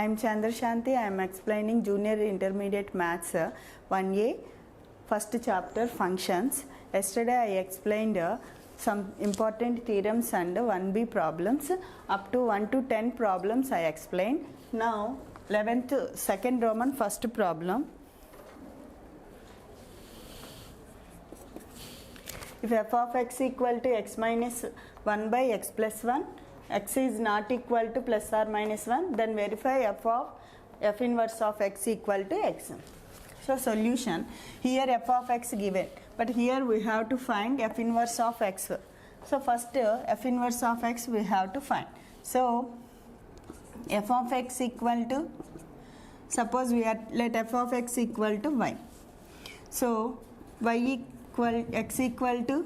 I am Chandrashanti. I am explaining Junior Intermediate Maths 1A, first chapter functions. Yesterday I explained some important theorems and 1B problems. Up to 1 to 10 problems I explained. Now 11th, second Roman, first problem. If f of x equal to x minus 1 by x plus 1, x is not equal to plus or minus 1, then verify f inverse of x equal to x. So solution, here f of x given, but here we have to find f inverse of x. So first f inverse of x we have to find. So f of x equal to, suppose we are let f of x equal to y. So x equal to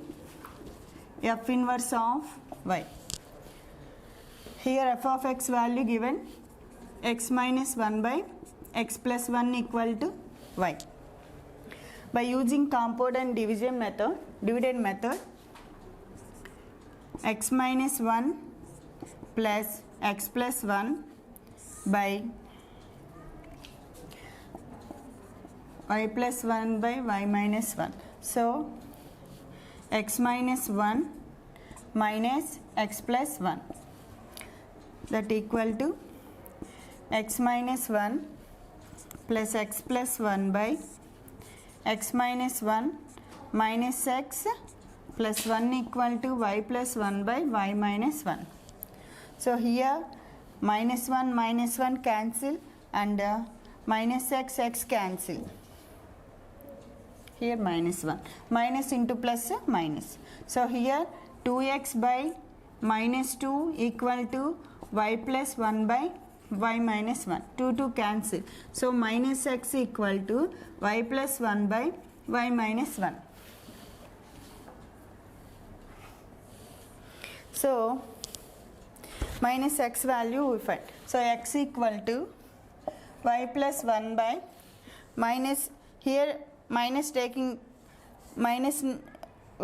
f inverse of y. Here f of x value given x minus 1 by x plus 1 equal to y. By using compound and dividend method, x minus 1 plus x plus 1 by y plus 1 by y minus 1. So x minus 1 minus x plus 1, that equal to x minus 1 plus x plus 1 by x minus 1 minus x plus 1 equal to y plus 1 by y minus 1. So here minus 1 cancel and minus x cancel. Here minus 1, minus into plus minus. So here 2x by minus 2 equal to y plus 1 by y minus 1. 2 cancel. So minus x equal to y plus 1 by y minus 1. So minus x value we find. So x equal to y plus 1 by minus, here minus taking minus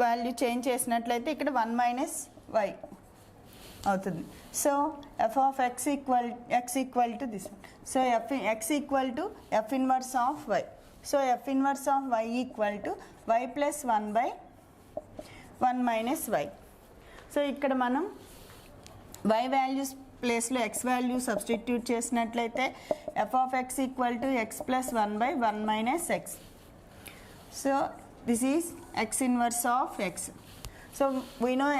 value change చేసినట్లయితే ఇక్కడ 1 minus y అవుతుంది. So f of x equal to this. So x equal to f inverse of y. So f inverse of y equal to y plus 1 by 1 minus y. So ఇక్కడ మనం y values ప్లేస్లో x value substitute చేసినట్లయితే f of x equal to x plus 1 by 1 minus x. So this is x inverse of x. So we know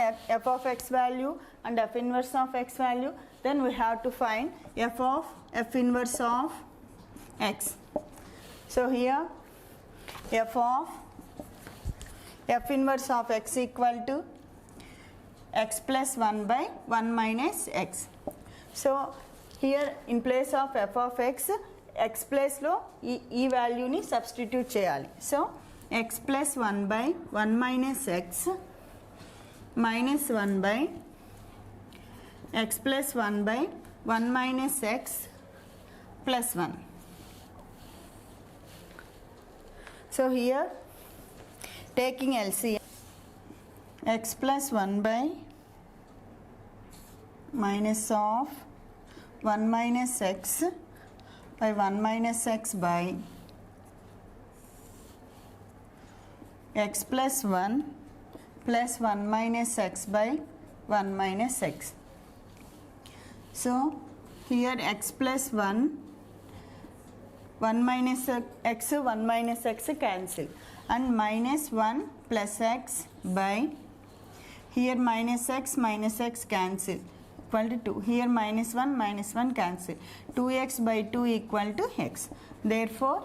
f of x value and f inverse of x value, then we have to find f inverse of x. So here f inverse of x equal to x plus 1 by 1 minus x. So here in place of f of x place లో ఈ వాల్యూని substitute చేయాలి. So x plus 1 by 1 minus x minus 1 by x plus 1 by 1 minus x plus 1. So here taking LCM, x plus 1 by minus of 1 minus x by 1 minus x by x plus 1 plus 1 minus x by 1 minus x. So here x plus 1 minus x cancel and minus 1 plus x by, here minus x cancel equal to 2. Here minus 1 cancel. 2x by 2 equal to x. Therefore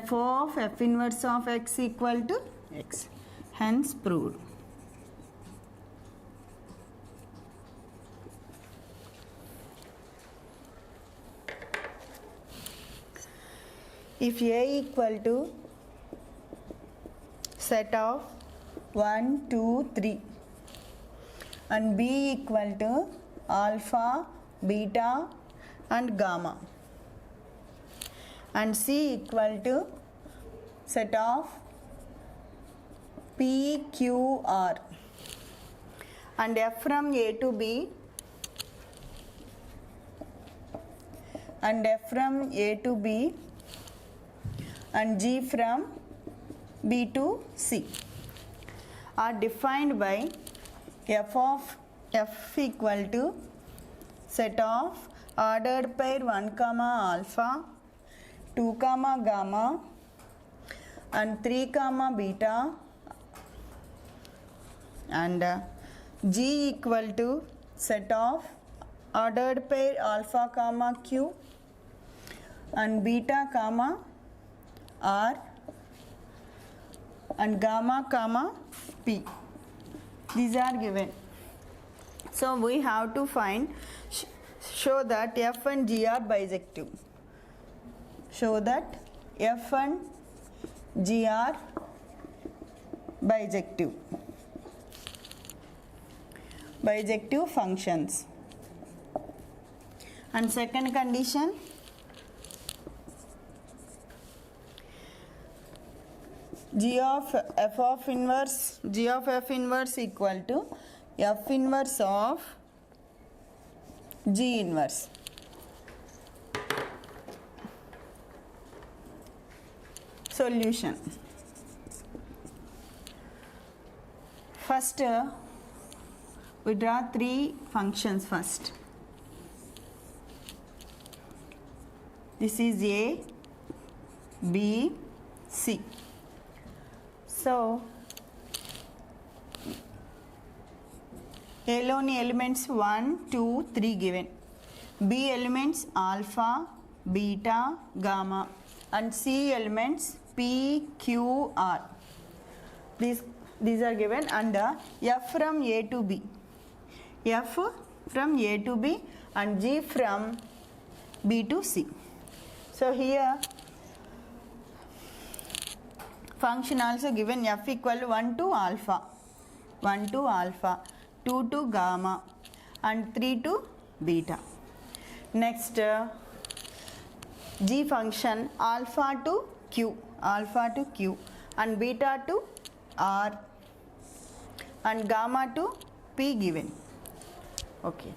f of f inverse of x equal to x. Hence proved. If A equal to set of 1, 2, 3 and B equal to alpha, beta and gamma and C equal to set of P, Q, R and F from A to B and F from A to B and G from B to C are defined by f equal to set of ordered pair 1 comma alpha, 2 comma gamma and 3 comma beta, and G equal to set of ordered pair alpha comma Q and beta comma R and gamma comma P. These are given. So we have to find, show that F and G are bijective. Show that F and G are bijective. Bijective functions. And second condition, G of F inverse equal to F inverse of G inverse. Solution. First, we draw 3 functions first. This is A, B, C. So, A loni elements 1, 2, 3 given. B elements alpha, beta, gamma, and C elements P, Q, R. These are given, and F from A to B. F from A to B and G from B to C. So here function also given, F equal to 1 to alpha, 2 to gamma and 3 to beta. Next, G function alpha to Q and beta to R and gamma to P given. Okay,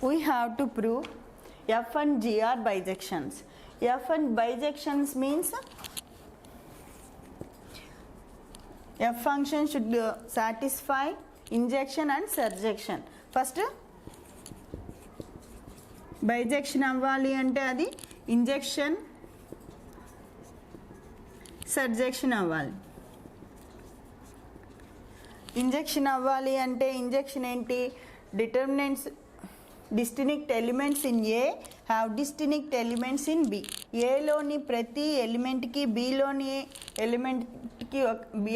we have to prove F and G are bijections. F and bijections means F function should satisfy injection and surjection. First, bijection అవ్వాలి అంటే అది injection సర్జెక్షన్ అవ్వాలి. Injection అవ్వాలి అంటే injection ఏంటి? Determinants distinct elements in A have distinct elements in B. ఏలోని ప్రతి ఎలిమెంట్కి బీలోని ఎలిమెంట్కి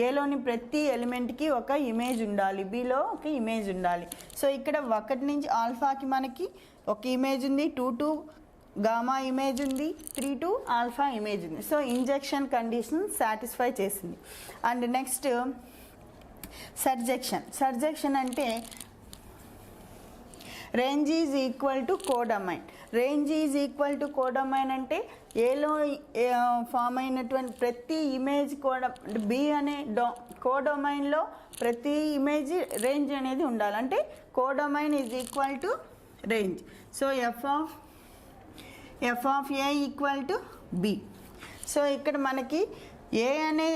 ఏలోని ప్రతి ఎలిమెంట్కి ఒక ఇమేజ్ ఉండాలి, బీలో ఒక ఇమేజ్ ఉండాలి. సో ఇక్కడ 1 నుంచి ఆల్ఫాకి మనకి ఒక ఇమేజ్ ఉంది, 2 టు గామా ఇమేజ్ ఉంది, 3 టు ఆల్ఫా ఇమేజ్ ఉంది. సో ఇంజెక్షన్ కండిషన్ సాటిస్ఫై చేసింది. అండ్ నెక్స్ట్ సర్జెక్షన్ అంటే range is equal to కోడమైన్. Range is equal to కోడమైన్ అంటే ఏలో ఫామ్ అయినటువంటి ప్రతి ఇమేజ్ బి అనే కోడొమైన్లో ప్రతి ఇమేజ్ రేంజ్ అనేది ఉండాలి. అంటే codomain is equal to range. So f of A equal to be. So ఇక్కడ మనకి ఏ అనే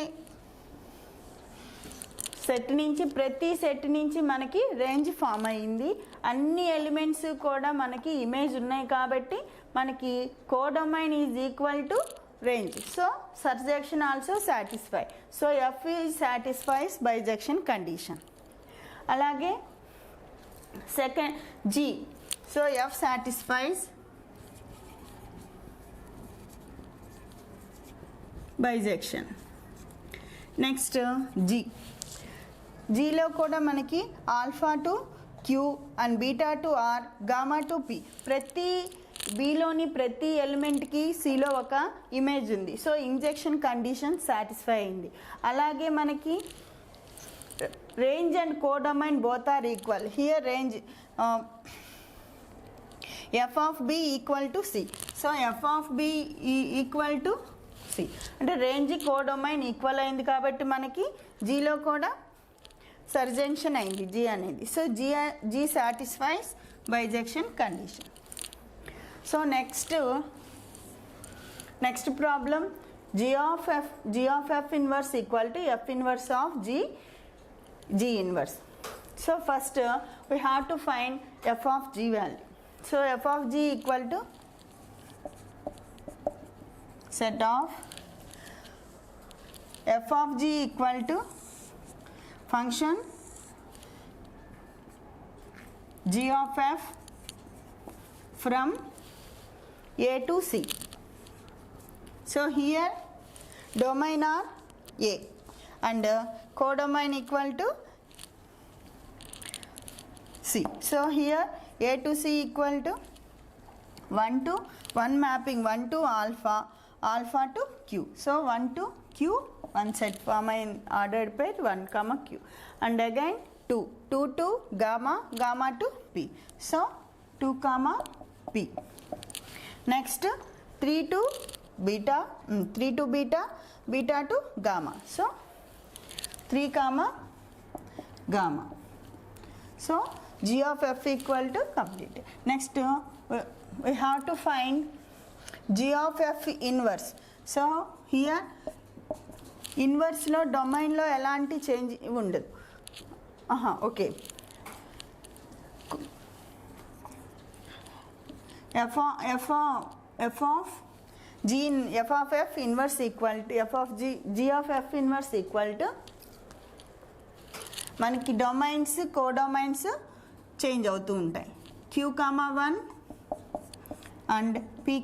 సెట్ నుంచి ప్రతి సెట్ నుంచి మనకి రేంజ్ ఫామ్ అయ్యింది. అన్ని ఎలిమెంట్స్ కూడా మనకి ఇమేజ్ ఉన్నాయి కాబట్టి మనకి codomain is equal to range. So surjection also satisfy. So f is satisfies bijection condition. అలాగే second g. So f satisfies bijection. Next g. జీలో కూడా మనకి alpha to q and beta to r, gamma to p, ప్రతి బీలోని ప్రతి ఎలిమెంట్కి సిలో ఒక image ఉంది. సో ఇంజెక్షన్ కండిషన్ సాటిస్ఫై అయింది. అలాగే మనకి range and codomain both are equal. Here range f of b equal to c. So f of b equal to c అంటే రేంజ్ కోడొమైన్ ఈక్వల్ అయింది కాబట్టి మనకి జీలో కూడా సర్జెక్షన్ అయింది జీ అనేది. So g satisfies bijection condition. So next problem, g of f inverse equal to f inverse of g inverse. So first we have to find f of g value. So f of g equal to set of f of g equal to function g of f from a to c. So here domain are a and codomain equal to c. So here a to c equal to 1 to 1 mapping 1 to alpha to q. So 1 to q, one set form in ordered pair 1 comma q, and again 2 to gamma to p. So 2 comma p. Next 3 to beta to gamma. So 3 comma gamma. So g of f equal to completed. Next we have to find g of f inverse. So here inverse lo domain lo elanti change undadu. Okay. f of f inverse equal to f of g of f inverse equal to మనకి domains కోడొమైన్స్ change అవుతూ ఉంటాయి. q, 1 and p, 2,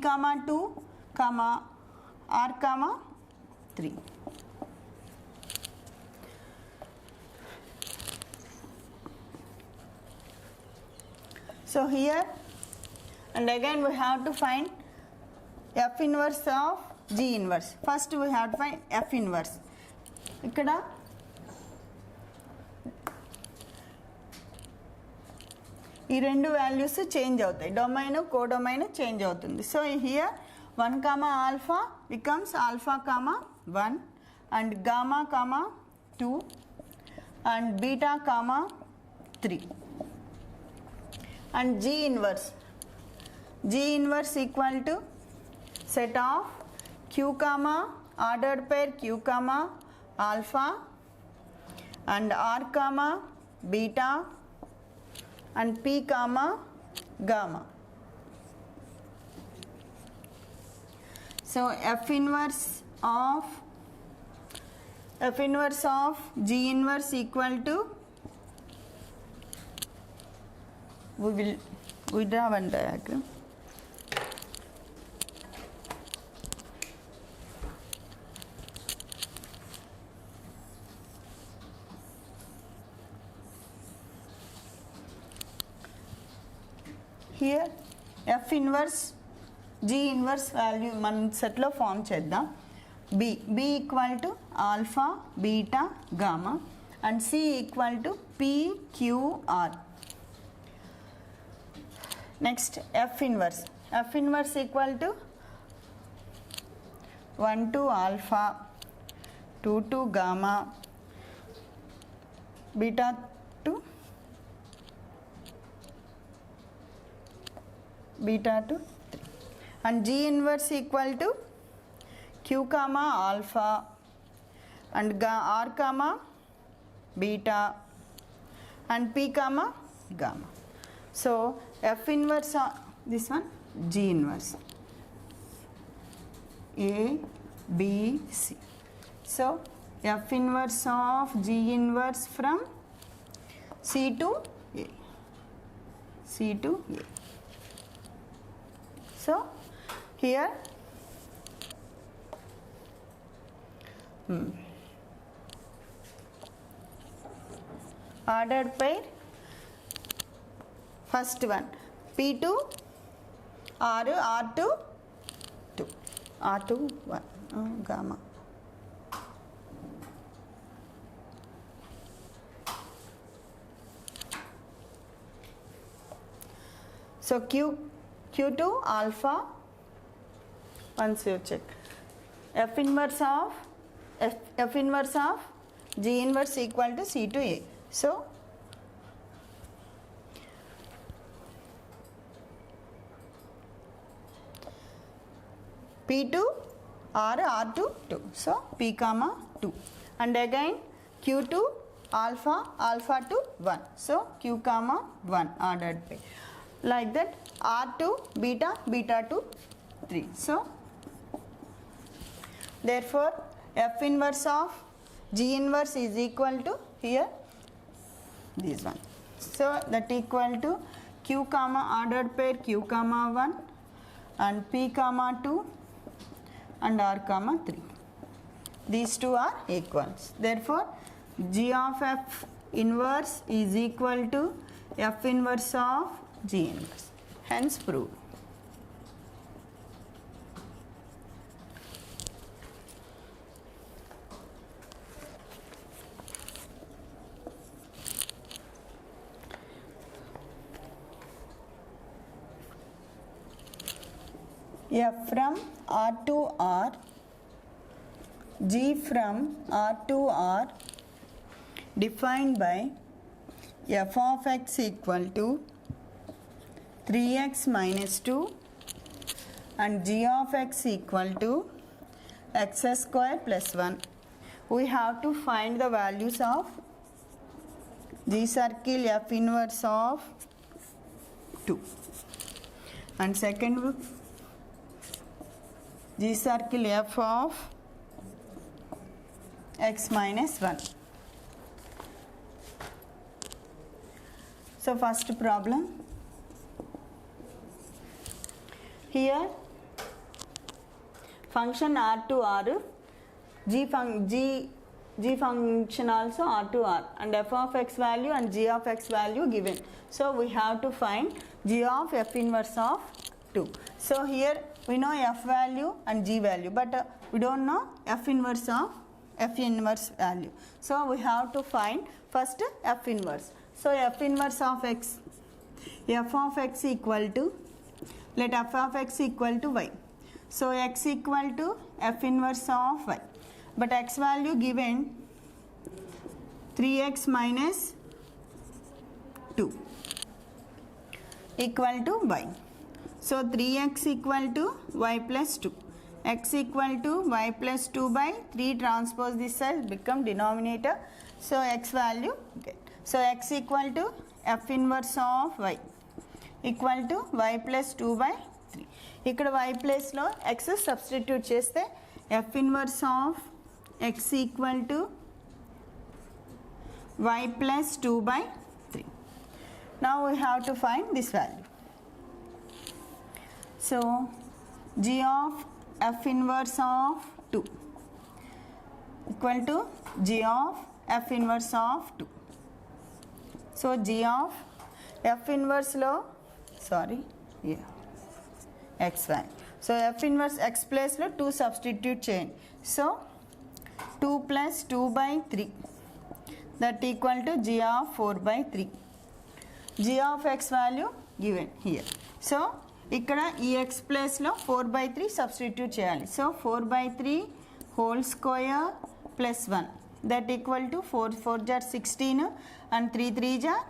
r, 3. So here and again we have to find f inverse of g inverse. First we have to find f inverse. ఇక్కడ ఈ రెండు values change అవుతాయి, domain codomain change అవుతుంది. So here 1 comma alpha becomes alpha comma 1 and gamma comma 2 and beta comma 3 and g inverse equal to set of q comma ordered pair q comma alpha and r comma beta and p comma gamma. So f inverse of g inverse equal to, we draw one diagram. Here f inverse g inverse value మనం సెట్లో form చేద్దాం. b equal to alpha beta gamma and c equal to p q r. Next f inverse equal to 1 to alpha 2 to gamma beta to beta to 3 and g inverse equal to q comma alpha and r comma beta and p comma gamma. So f inverse this one g inverse a b c. So f inverse of g inverse from c to a. So here ordered pair, first one p to r, r to 2, r to 1 gamma. So q to alpha, once you check f inverse of g inverse equal to c to a. So P2 or R2 2. So P comma 2. And again Q2 alpha alpha to 1. So Q comma 1 ordered pair. Like that R2 beta beta to 3. So therefore F inverse of G inverse is equal to here this one. So that equal to Q comma ordered pair Q comma 1 and P comma 2 and R comma 3. These two are equals. Therefore G of F inverse is equal to F inverse of G inverse. Hence proved. F from R to R, G from R to R defined by f of x equal to 3x minus 2 and g of x equal to x square plus 1. We have to find the values of G circle F inverse of 2 and second G circle F of x minus 1. So first problem, here function R to R, G function also R to R and f of x value and g of x value given. So we have to find g of f inverse of 2. So here we know f value and g value, but we don't know f inverse of f inverse value. So we have to find first f inverse. So f inverse of x, f of x equal to, let f of x equal to y. So x equal to f inverse of y, but x value given 3x minus 2 equal to y. So 3x equal to y plus 2, x equal to y plus 2 by 3 transpose this side become denominator. So x value get. So x equal to f inverse of y equal to y plus 2 by 3. ఇక్కడ y place లో x substitute చేస్తే f inverse of x equal to y plus 2 by 3. Now we have to find this value. So g of f inverse of 2 equal to g of f inverse of 2. So g of f inverse లో x value. So f inverse x place లో 2 substitute చేయండి. So 2 plus 2 by 3 that equal to g of 4 by 3. g of x value given here. So ఇక్కడ ఈ x place లో 4 by 3 substitute చేయాలి. So 4 by 3 whole square plus 1 that equal to 4 4 jar 16 and 3 3 jar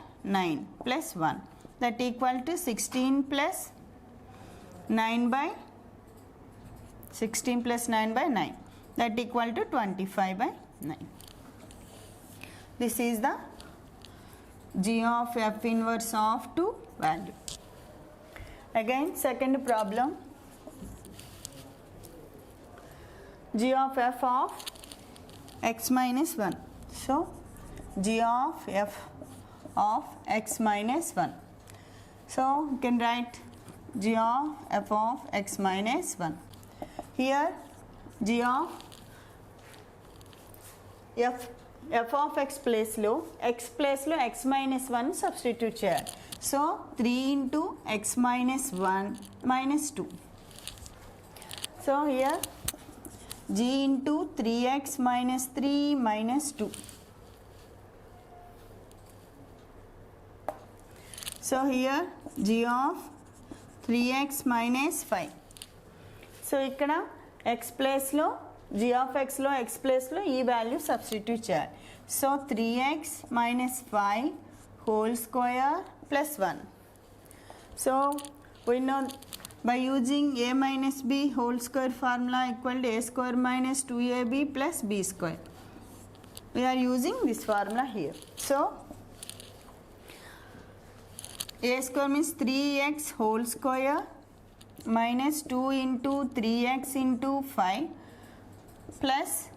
9 plus 1 that equal to 16 plus 9 by 16 plus 9 by 9 that equal to 25 by 9. This is the g of f inverse of 2 value. Again second problem, g of f of x minus 1. So g of f of x minus 1. So you can write g of f of x minus 1. Here g of f of x place లో x minus 1 substitute చేయాలి. So 3 into x minus 1 minus 2. So here g into 3x minus 3 minus 2. So here g of 3x minus 5. So ఇక్కడ x place లో g of x లో x place లో ఈ value substitute చేయాలి. So 3x minus 5 whole square plus 1. So we know by using a minus b whole square formula equal to a square minus 2ab plus b square. We are using this formula here. So a square means 3x whole square minus 2 into 3x into 5 plus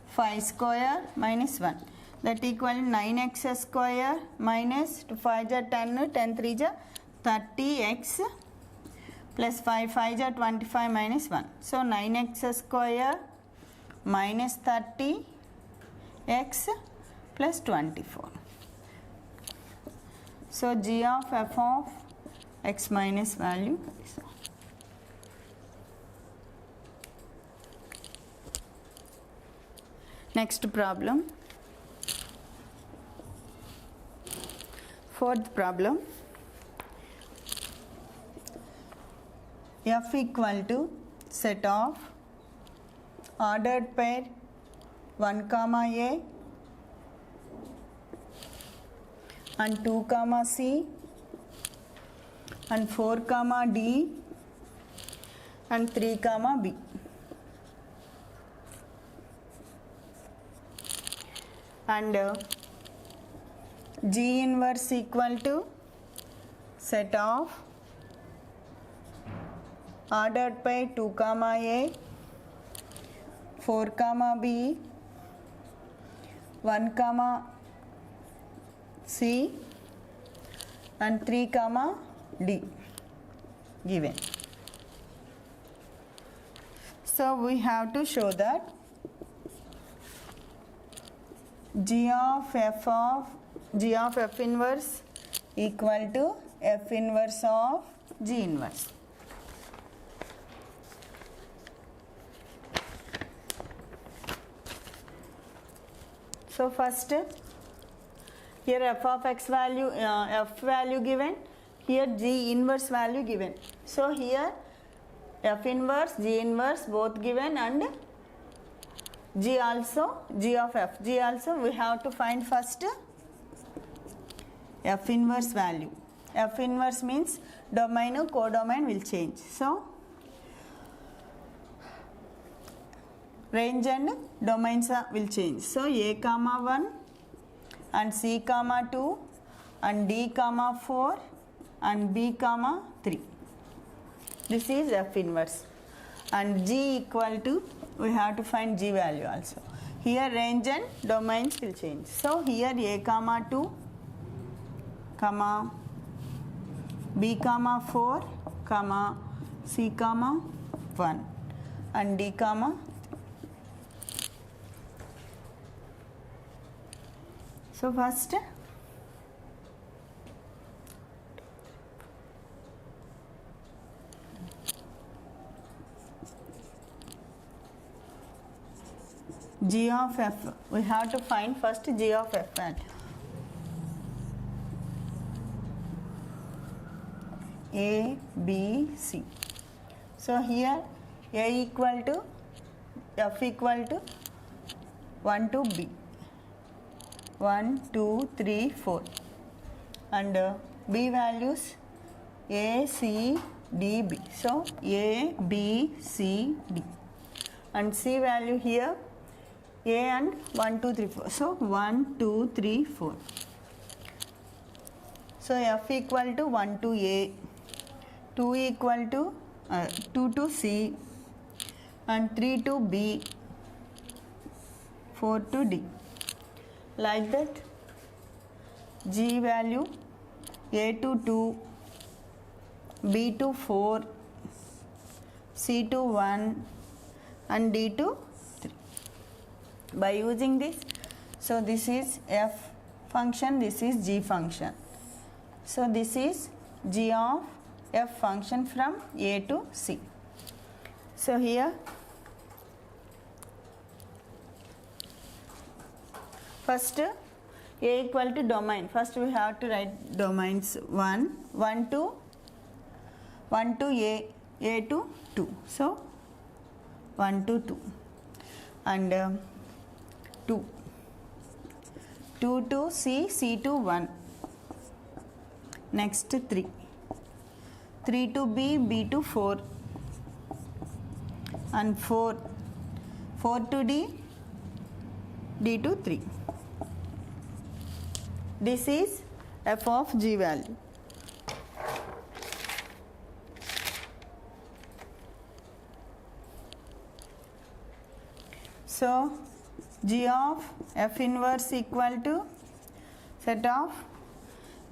5 square minus 1, that equal 9x square minus 2 5 is 10, 10 3 is 30x plus 5 5 is 25 minus 1. So 9x square minus 30x plus 24. So g of f of x minus value is. Next problem. Fourth problem. F equal to set of ordered pair 1 comma a and 2 comma c and 4 comma d and 3 comma b. And G inverse equal to set of ordered by 2 comma a, 4 comma b, 1 comma c and 3 comma d given. So we have to show that g of f inverse equal to f inverse of g inverse. So first here f of x value, f value given, here g inverse value given. So here f inverse, g inverse both given, and g also, g of f, g also we have to find first f inverse value. F inverse means domain or codomain will change. So range and domains will change. So a comma 1 and c comma 2 and d comma 4 and b comma 3. This is f inverse. And g equal to, we have to find g value also. Here range and domains will change. So here a comma 2 comma b comma 4 comma c comma 1 and d comma. So first g of f, we have to find first g of f value. A, B, C. So here A equal to, f equal to 1 to B. 1, 2, 3, 4. And B values A, C, D, B. So A, B, C, D. And C value here A and 1, 2, 3, 4. So 1, 2, 3, 4. So f equal to 1 to A, 2 equal to 2 to C, and 3 to B, 4 to D. Like that, G value A to 2, B to 4, C to 1 and D to 3. By using this, so this is f function, this is g function. So this is g of f function from A to C. So here first A equal to domain. First we have to write domains 1 to A to 2. So 1 to 2 and 2 to C, C to 1. Next 3. 3 to B, B to 4, and 4 to D, D to 3. This is f of g value. So g of f inverse equal to set of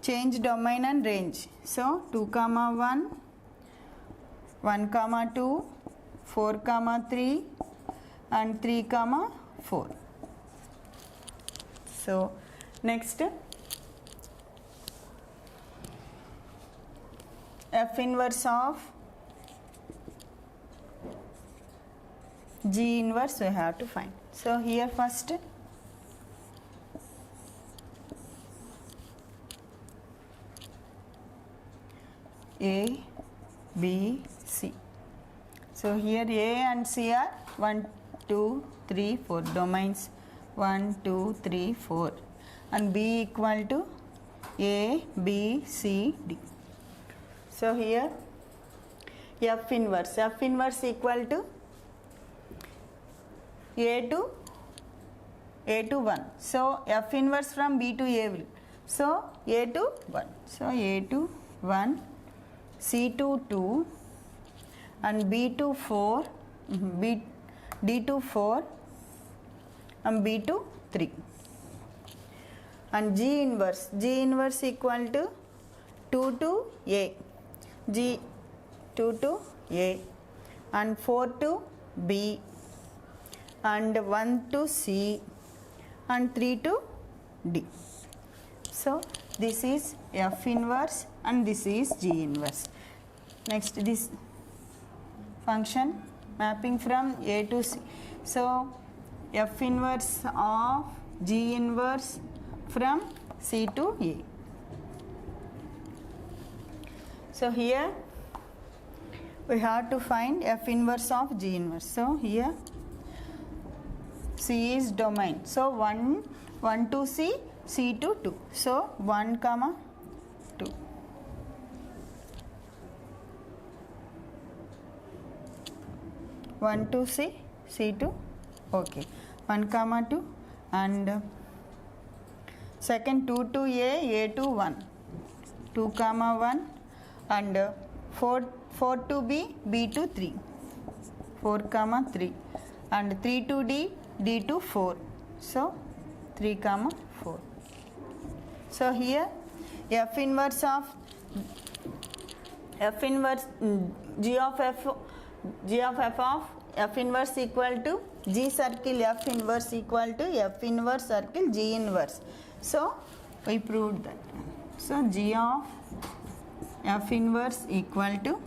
change domain and range. So 2 comma 1, 1 comma 2, 4 comma 3, and 3 comma 4. So next, f inverse of g inverse we have to find. So here first A, B, C. So here A and C are 1, 2, 3, 4 domains, 1, 2, 3, 4, and B equal to A, B, C, D. So here f inverse equal to A to 1. So f inverse from B to A will. So A to 1. So A to 1, C to 2, and B to 4, D to 4, and B to 3. And G inverse equal to 2 to A, G 2 to A, and 4 to B, and 1 to C, and 3 to D. So this is f inverse and this is g inverse. Next, this function mapping from A to C. So f inverse of g inverse from C to A. So here we have to find f inverse of g inverse. So here C is domain. So 1 to C, C to 2. So 1 comma 2. 1 to C, C to, okay, 1 comma 2, and second 2 to A to 1, 2 comma 1, and 4 to B, B to 3, 4 comma 3, and 3 to D, D to 4. So 3 comma 4. So here f inverse of g of f of f inverse equal to g circle f inverse equal to f inverse circle g inverse. So we proved that. So g of f inverse equal to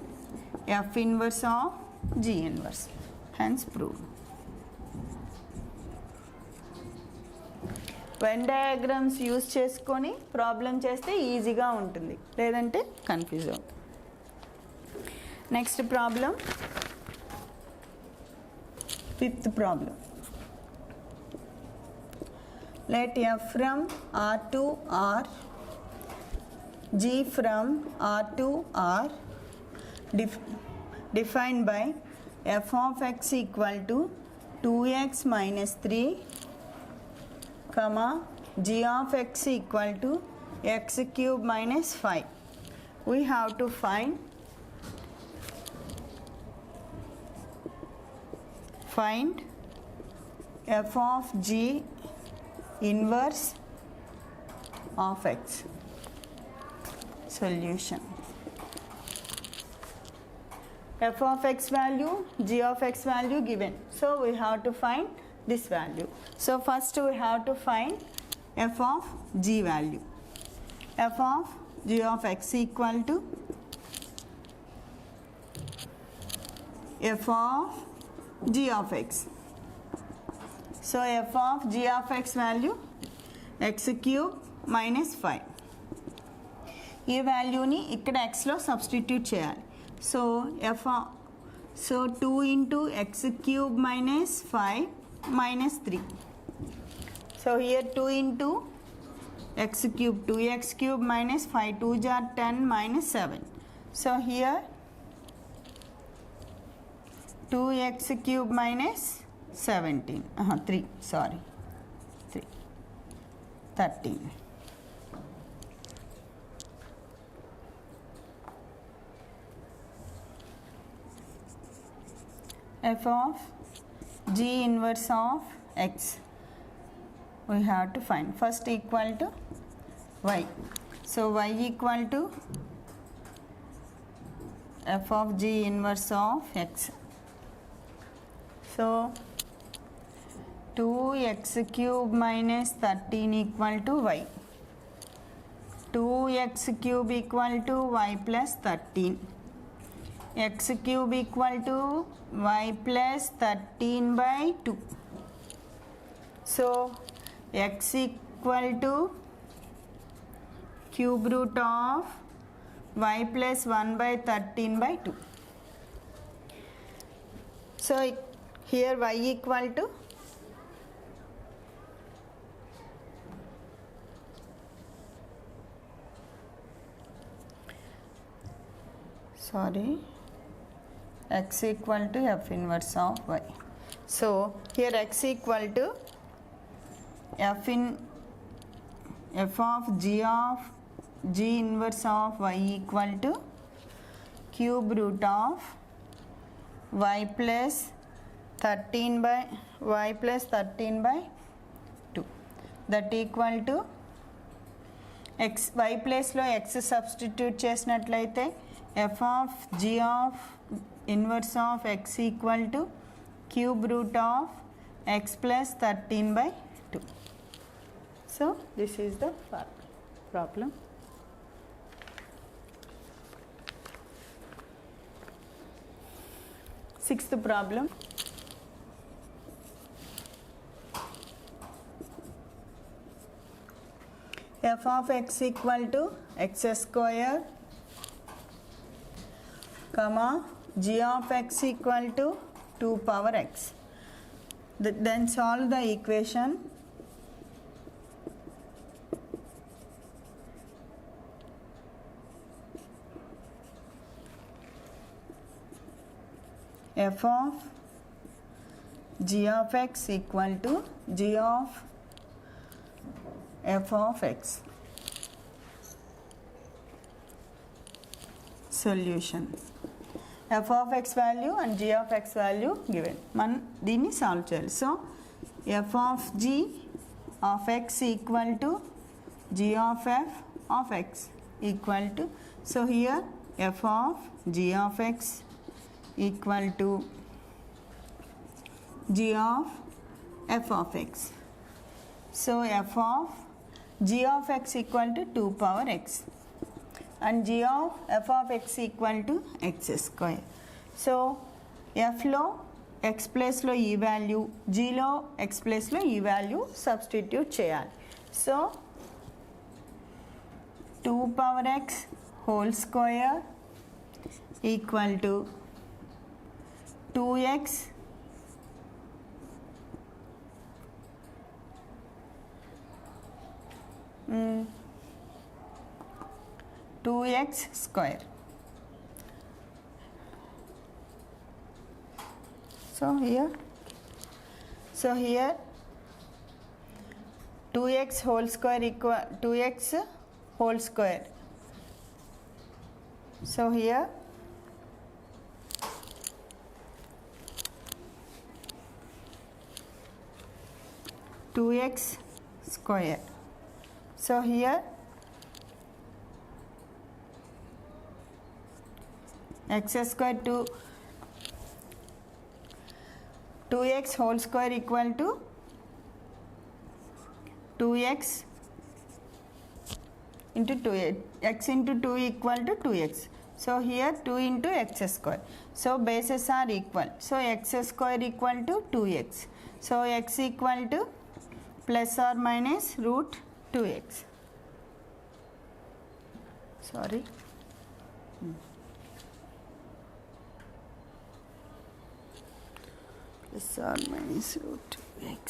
f inverse of g inverse, hence proved. Venn diagrams use చేసుకొని problem చేస్తే ఈజీగా ఉంటుంది, లేదంటే confuse అవుతుంది. Next problem, fifth problem. Let F from R to R, G from R to R defined by f of x equal to 2x minus 3 comma g of x equal to x cube minus 5. We have to find f of g inverse of x. Solution. F of x value, g of x value given. So we have to find this value. So first we have to find f of g value. F of g of x equal to f of g of x. So f of g of x value x cube minus 5. ఈ వాల్యూని ఇక్కడ xలో substitute చేయాలి. So so 2 into x cube minus 5 minus 3. So here 2 into x cube, 2x cube minus 5, 2 are 10 minus 7. So here 2x cube minus 17, 3, sorry, 3, 13. F of g inverse of x we have to find. First equal to y. So y equal to f of g inverse of x. So 2x cube minus 13 equal to y. 2x cube equal to y plus 13. X cube equal to y plus 13 by 2. So x equal to cube root of y plus 1 by 13 by 2. So here y equal to x equal to f inverse of y. So here x equal to f of g inverse of y equal to cube root of y plus 13 by 2, that equal to x. y place లో x substitute చేసినట్లయితే f of g of inverse of x equal to cube root of x plus 13 by 2. So this is the problem. Sixth problem. F of x equal to x square comma g of x equal to 2 power x. Then solve the equation. F of g of x equal to g of f of x. Solution. F of x value and g of x value given. Man దీన్ని solve చేయాలి. So f of g of x equal to g of f of x equal to, so here f of g of x equal to g of f of x. So f of g of x equal to 2 power x and g of f of x equal to x square. So f లో x place లో ఈ value, g లో x place లో ఈ value substitute చేయాలి. So 2 power x whole square equal to 2x mm, 2x square. So here 2x whole square equal 2x whole square. So here 2x square. So here x square to 2x whole square equal to 2x into 2, x into 2 equal to 2x. So here 2 into x square. So bases are equal. So x square equal to 2x. So x equal to plus or minus root 2x. Sorry. Plus or minus root 2x.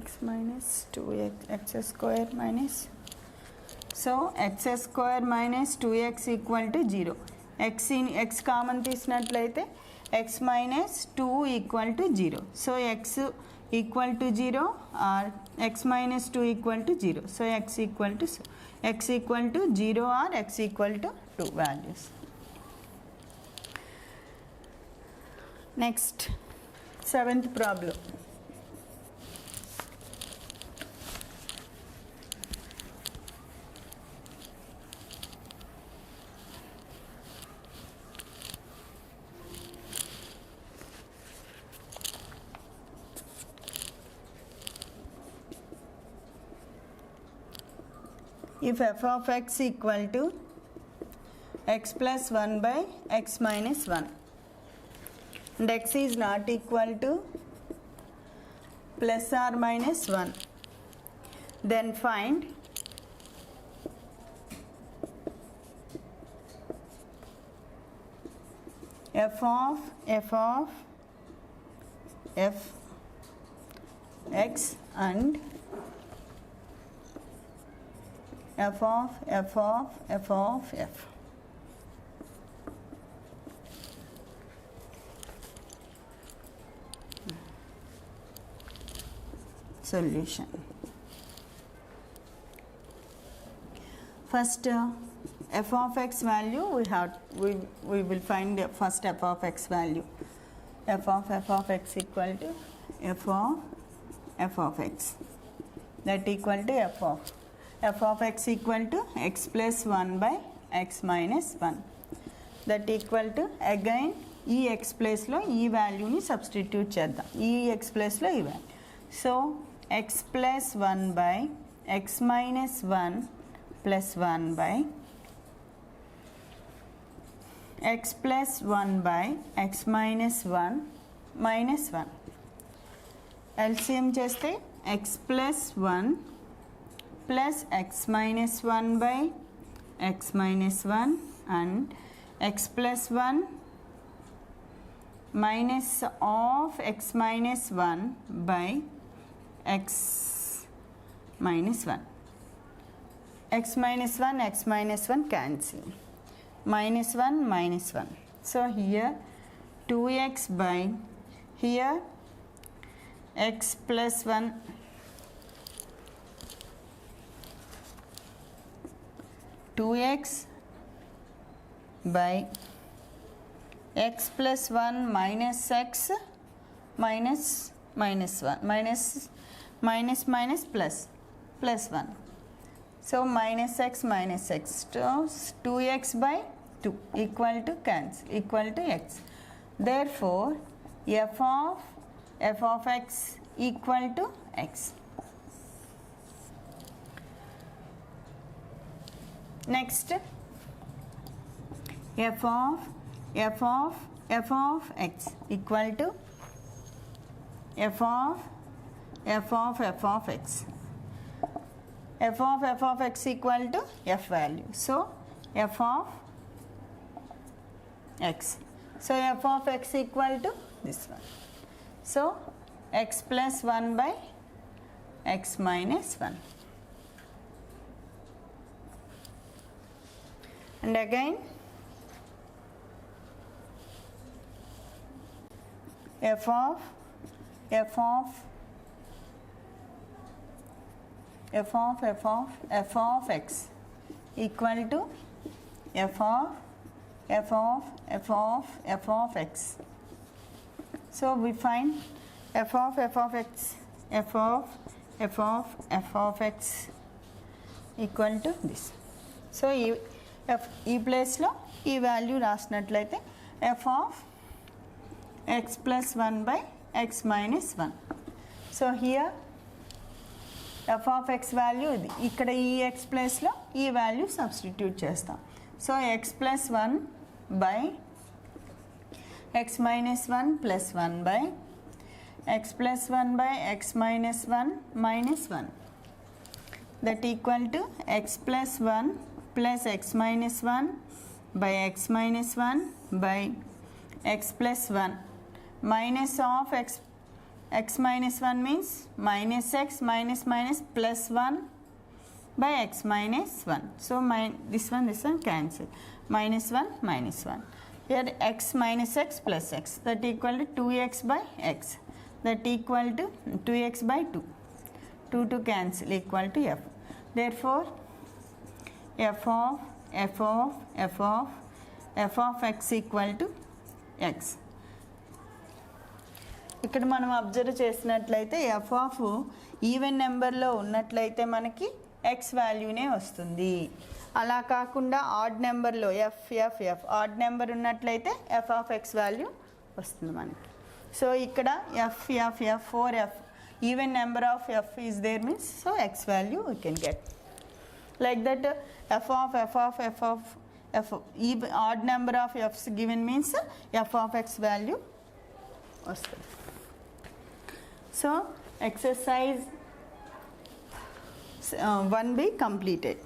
X minus 2x, x square minus So x square minus 2x equal to 0. x common తీసినట్లయితే x minus 2 equal to 0. So x equal to 0 or x minus 2 equal to 0. So x equal to 0 or x equal to 2 values. Next, 7th problem. If f of x equal to x plus 1 by x minus 1 and x is not equal to plus or minus 1, then find f x and f of f. Solution. First, f of x value we will find the first f of x value. f of x equal to f of x, that equal to f of x equal to x plus 1 by x minus 1, that equal to again ఈ x place లో ఈ వాల్యూని substitute చేద్దాం. ఈ x place లో ఈ value. So x plus 1 by x minus 1 plus 1 by x plus 1 by x minus 1 minus 1. LCM చేస్తే x plus 1 plus x minus 1 by x minus 1 and x plus 1 minus of x minus 1 by x minus 1. x minus 1 cancel. Minus 1. So here 2x by here x plus 1 2x by x plus 1 minus x minus 1 plus 1. So minus x. So 2x by 2 equal to cancel, equal to x. Therefore f of x equal to x. Next, f of x equal to f of x. f of x equal to f value. So f of x. So f of x equal to this one. So x plus 1 by x minus 1. And again f of x equal to f of x. So we find f of x equal to this. So ఈ ప్లేస్లో ఈ value రాసినట్లయితే f of x plus 1 by x minus 1. So here f of x value ఇది, ఇక్కడ ఈ x ప్లేస్లో ఈ value substitute చేస్తాం. So x plus 1 by x minus 1 plus 1 by x plus 1 by x minus 1 minus 1, that equal to x plus 1 plus x minus 1 by x minus 1 by x plus 1 minus of x minus 1 means minus x minus plus 1 by x minus 1. So this one cancel. Minus 1 minus 1. Here x minus x plus x, that equal to 2x by x, that equal to 2x by 2. 2 to cancel, equal to f. Therefore f of x equal to x. ఇక్కడ మనం observe చేసినట్లయితే F of even నెంబర్లో ఉన్నట్లయితే మనకి X వాల్యూనే వస్తుంది. అలా కాకుండా odd నెంబర్లో ఎఫ్ ఆడ్ నెంబర్ ఉన్నట్లయితే ఎఫ్ ఆఫ్ ఎక్స్ వాల్యూ వస్తుంది మనకి. సో ఇక్కడ f 4f even number of f is there means so x value we can get like that. f odd number of f's given means f of x value వస్తుంది. So exercise 1b completed.